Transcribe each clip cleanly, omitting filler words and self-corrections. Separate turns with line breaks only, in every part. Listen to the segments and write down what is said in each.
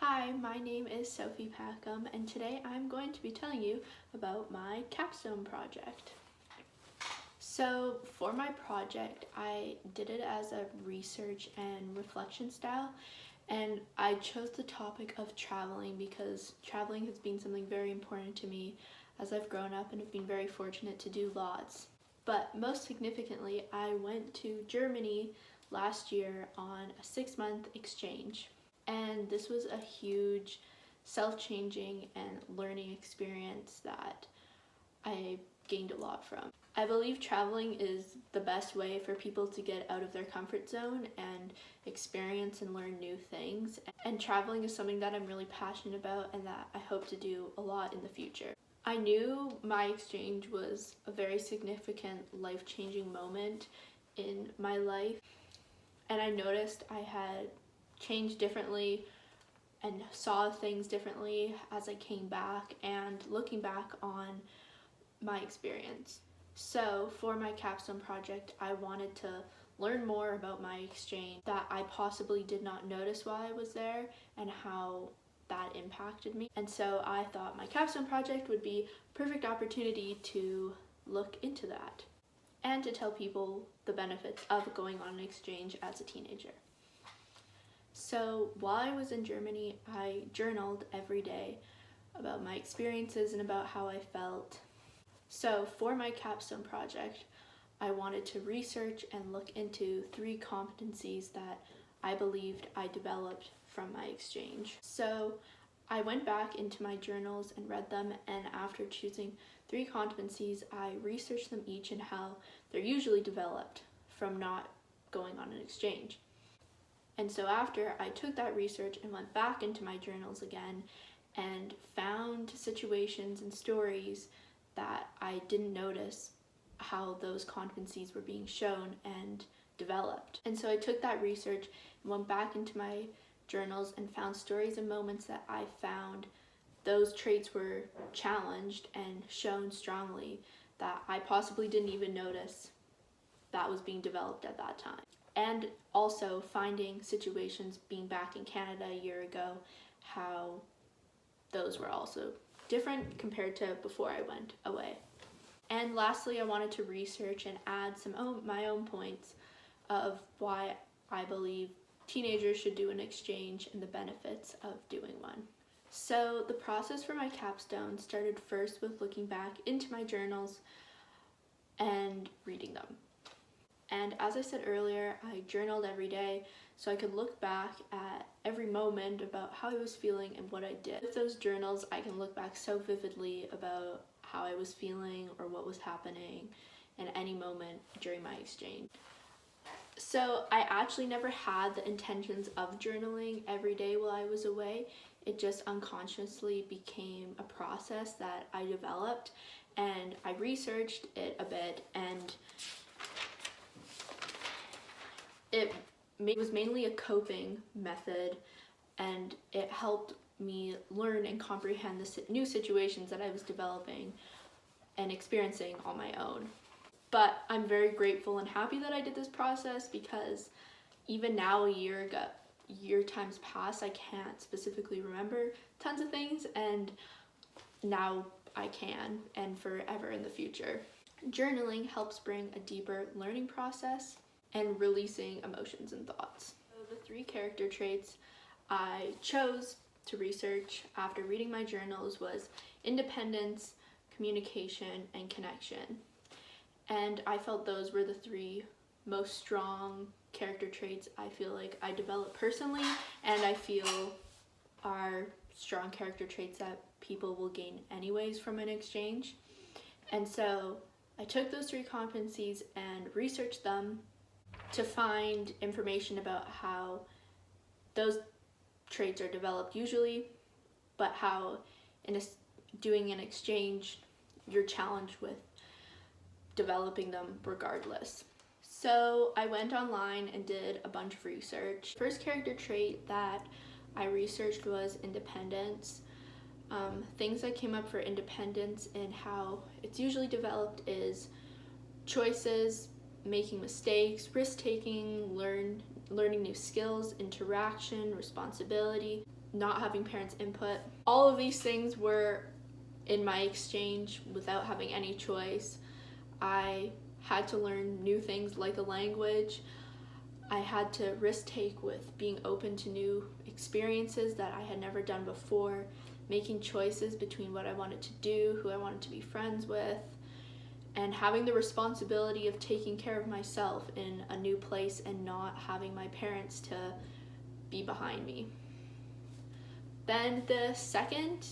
Hi, my name is Sophie Packham, and today I'm going to be telling you about my capstone project. So for my project, I did it as a research and reflection style, and I chose the topic of traveling because traveling has been something very important to me as I've grown up and have been very fortunate to do lots. But most significantly, I went to Germany last year on a 6-month exchange. And this was a huge self-changing and learning experience that I gained a lot from. I believe traveling is the best way for people to get out of their comfort zone and experience and learn new things. And traveling is something that I'm really passionate about and that I hope to do a lot in the future. I knew my exchange was a very significant life-changing moment in my life, and I noticed I had changed differently and saw things differently as I came back and looking back on my experience. So for my capstone project, I wanted to learn more about my exchange that I possibly did not notice while I was there and how that impacted me. And so I thought my capstone project would be a perfect opportunity to look into that and to tell people the benefits of going on an exchange as a teenager. So while I was in Germany, I journaled every day about my experiences and about how I felt. So for my capstone project, I wanted to research and look into 3 competencies that I believed I developed from my exchange. So I went back into my journals and read them, and after choosing 3 competencies, I researched them each and how they're usually developed from not going on an exchange. And so after I took that research and went back into my journals again and found situations and stories that I didn't notice how those competencies were being shown and developed. And so I took that research and went back into my journals and found stories and moments that I found those traits were challenged and shown strongly that I possibly didn't even notice that was being developed at that time. And also finding situations being back in Canada a year ago, how those were also different compared to before I went away. And lastly, I wanted to research and add some my own points of why I believe teenagers should do an exchange and the benefits of doing one. So the process for my capstone started first with looking back into my journals and reading them. And as I said earlier, I journaled every day so I could look back at every moment about how I was feeling and what I did. With those journals, I can look back so vividly about how I was feeling or what was happening in any moment during my exchange. So I actually never had the intentions of journaling every day while I was away. It just unconsciously became a process that I developed, and I researched it a bit, and it was mainly a coping method, and it helped me learn and comprehend the new situations that I was developing and experiencing on my own. But I'm very grateful and happy that I did this process because even now, a year times past, I can't specifically remember tons of things, and now I can, and forever in the future. Journaling helps bring a deeper learning process and releasing emotions and thoughts. So the 3 character traits I chose to research after reading my journals was independence, communication, and connection. And I felt those were the 3 most strong character traits I feel like I developed personally, and I feel are strong character traits that people will gain anyways from an exchange. And so I took those 3 competencies and researched them to find information about how those traits are developed usually, but how doing an exchange, you're challenged with developing them regardless. So I went online and did a bunch of research. First character trait that I researched was independence. Things that came up for independence and how it's usually developed is choices, making mistakes, risk-taking, learning new skills, interaction, responsibility. not having parents' input. All of these things were in my exchange without having any choice. I had to learn new things like a language. I had to risk take with being open to new experiences that I had never done before, making choices between what I wanted to do, who I wanted to be friends with, and having the responsibility of taking care of myself in a new place and not having my parents to be behind me. Then the second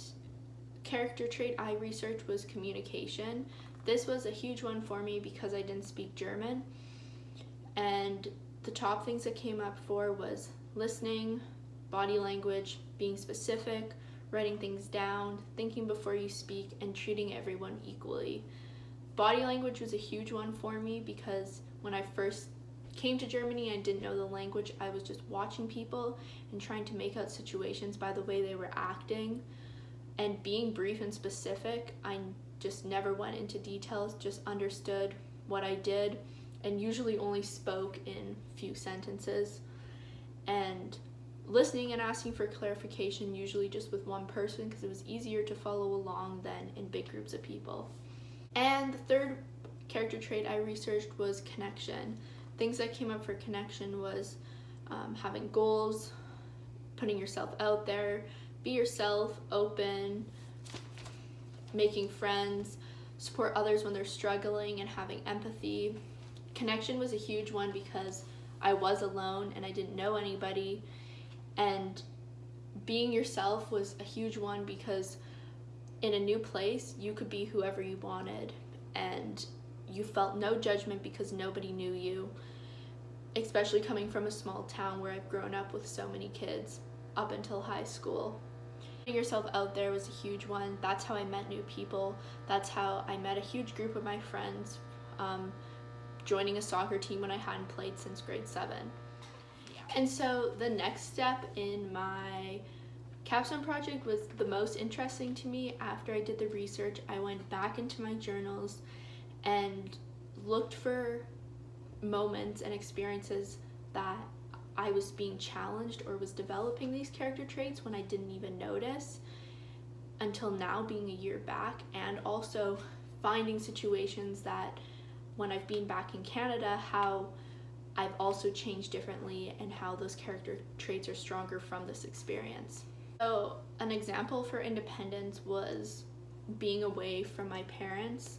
character trait I researched was communication. This was a huge one for me because I didn't speak German, and the top things that came up for was listening, body language, being specific, writing things down, thinking before you speak, and treating everyone equally. Body language was a huge one for me because when I first came to Germany, I didn't know the language. I was just watching people and trying to make out situations by the way they were acting. And being brief and specific, I just never went into details, just understood what I did, and usually only spoke in few sentences. And listening and asking for clarification, usually just with one person, because it was easier to follow along than in big groups of people. And the third character trait I researched was connection. Things that came up for connection was having goals, putting yourself out there, be yourself, open, making friends, support others when they're struggling, and having empathy. Connection was a huge one because I was alone and I didn't know anybody, and being yourself was a huge one because in a new place you could be whoever you wanted and you felt no judgment because nobody knew you, especially coming from a small town where I've grown up with so many kids up until high school. Putting yourself out there was a huge one. That's how I met new people. That's how I met a huge group of my friends, joining a soccer team when I hadn't played since grade 7. And so the next step in my capstone project was the most interesting to me. After I did the research, I went back into my journals and looked for moments and experiences that I was being challenged or was developing these character traits when I didn't even notice until now, being a year back, and also finding situations that when I've been back in Canada, how I've also changed differently and how those character traits are stronger from this experience. So an example for independence was being away from my parents.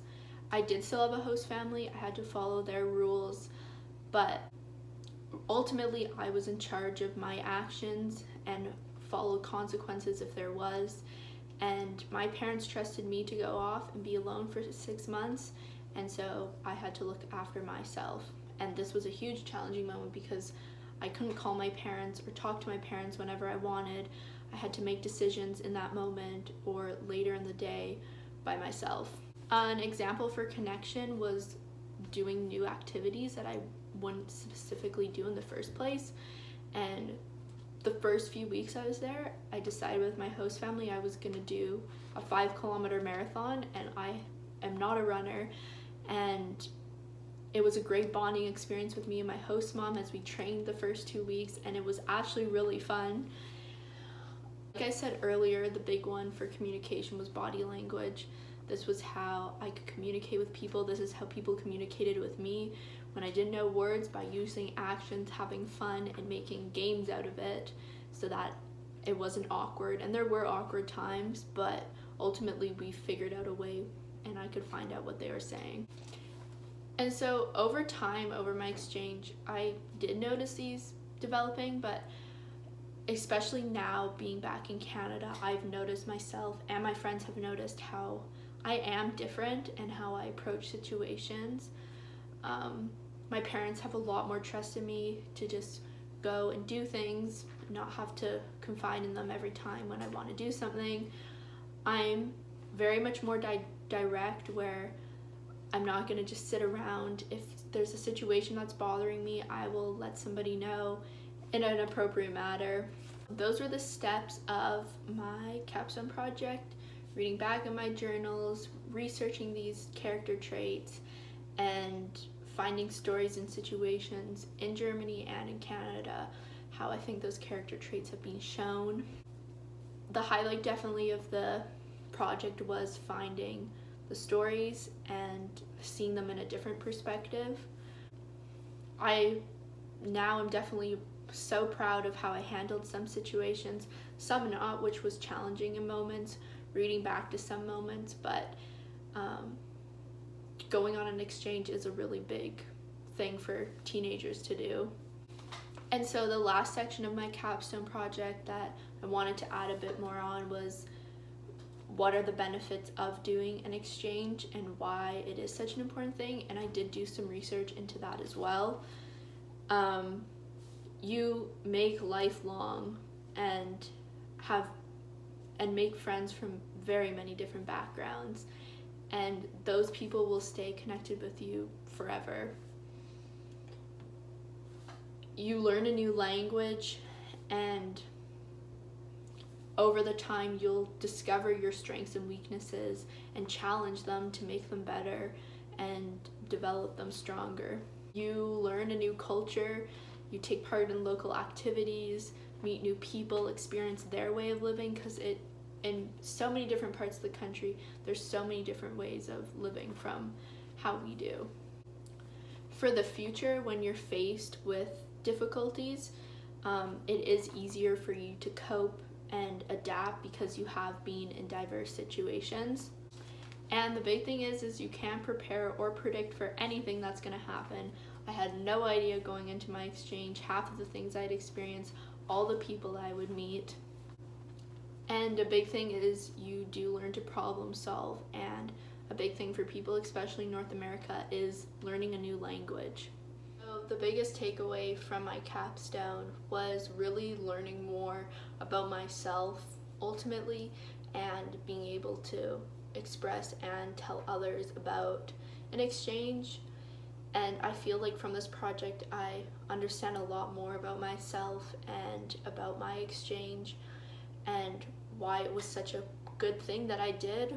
I did still have a host family. I had to follow their rules, but ultimately I was in charge of my actions and followed consequences if there was. And my parents trusted me to go off and be alone for 6 months, and so I had to look after myself. And this was a huge challenging moment because I couldn't call my parents or talk to my parents whenever I wanted. I had to make decisions in that moment or later in the day by myself. An example for connection was doing new activities that I wouldn't specifically do in the first place. And the first few weeks I was there, I decided with my host family I was going to do a 5-kilometer marathon, and I am not a runner. And it was a great bonding experience with me and my host mom as we trained the first 2 weeks, and it was actually really fun. Like I said earlier, the big one for communication was body language. This was how I could communicate with people. This is how people communicated with me when I didn't know words, by using actions, having fun, and making games out of it so that it wasn't awkward. And there were awkward times, but ultimately we figured out a way and I could find out what they were saying. And so over time, over my exchange, I did notice these developing, but especially now being back in Canada, I've noticed myself and my friends have noticed how I am different and how I approach situations. My parents have a lot more trust in me to just go and do things, not have to confide in them every time when I want to do something. I'm very much more direct, where I'm not going to just sit around. If there's a situation that's bothering me, I will let somebody know in an appropriate manner. Those were the steps of my capstone project: reading back in my journals, researching these character traits, and finding stories and situations in Germany and in Canada, how I think those character traits have been shown. The highlight definitely of the project was finding the stories and seeing them in a different perspective. I now am definitely so proud of how I handled some situations, some not, which was challenging in moments, reading back to some moments, but going on an exchange is a really big thing for teenagers to do. And so the last section of my capstone project that I wanted to add a bit more on was what are the benefits of doing an exchange and why it is such an important thing, and I did do some research into that as well. You make lifelong and make friends from very many different backgrounds, and those people will stay connected with you forever. You learn a new language, and over the time you'll discover your strengths and weaknesses and challenge them to make them better and develop them stronger. You learn a new culture, you take part in local activities, meet new people, experience their way of living, because in so many different parts of the country, there's so many different ways of living from how we do. For the future, when you're faced with difficulties, it is easier for you to cope and adapt because you have been in diverse situations. And the big thing is you can't prepare or predict for anything that's going to happen. I had no idea going into my exchange half of the things I'd experience, all the people I would meet. And a big thing is you do learn to problem solve, and a big thing for people, especially in North America, is learning a new language. So the biggest takeaway from my capstone was really learning more about myself ultimately, and being able to express and tell others about an exchange. And I feel like from this project I understand a lot more about myself and about my exchange and why it was such a good thing that I did.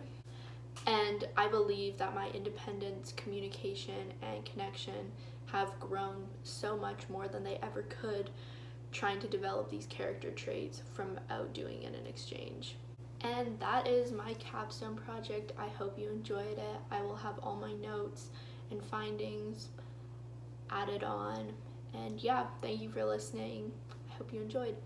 And I believe that my independence, communication, and connection have grown so much more than they ever could trying to develop these character traits from outdoing in an exchange. And that is my capstone project. I hope you enjoyed it. I will have all my notes and findings added on. And yeah, thank you for listening. I hope you enjoyed.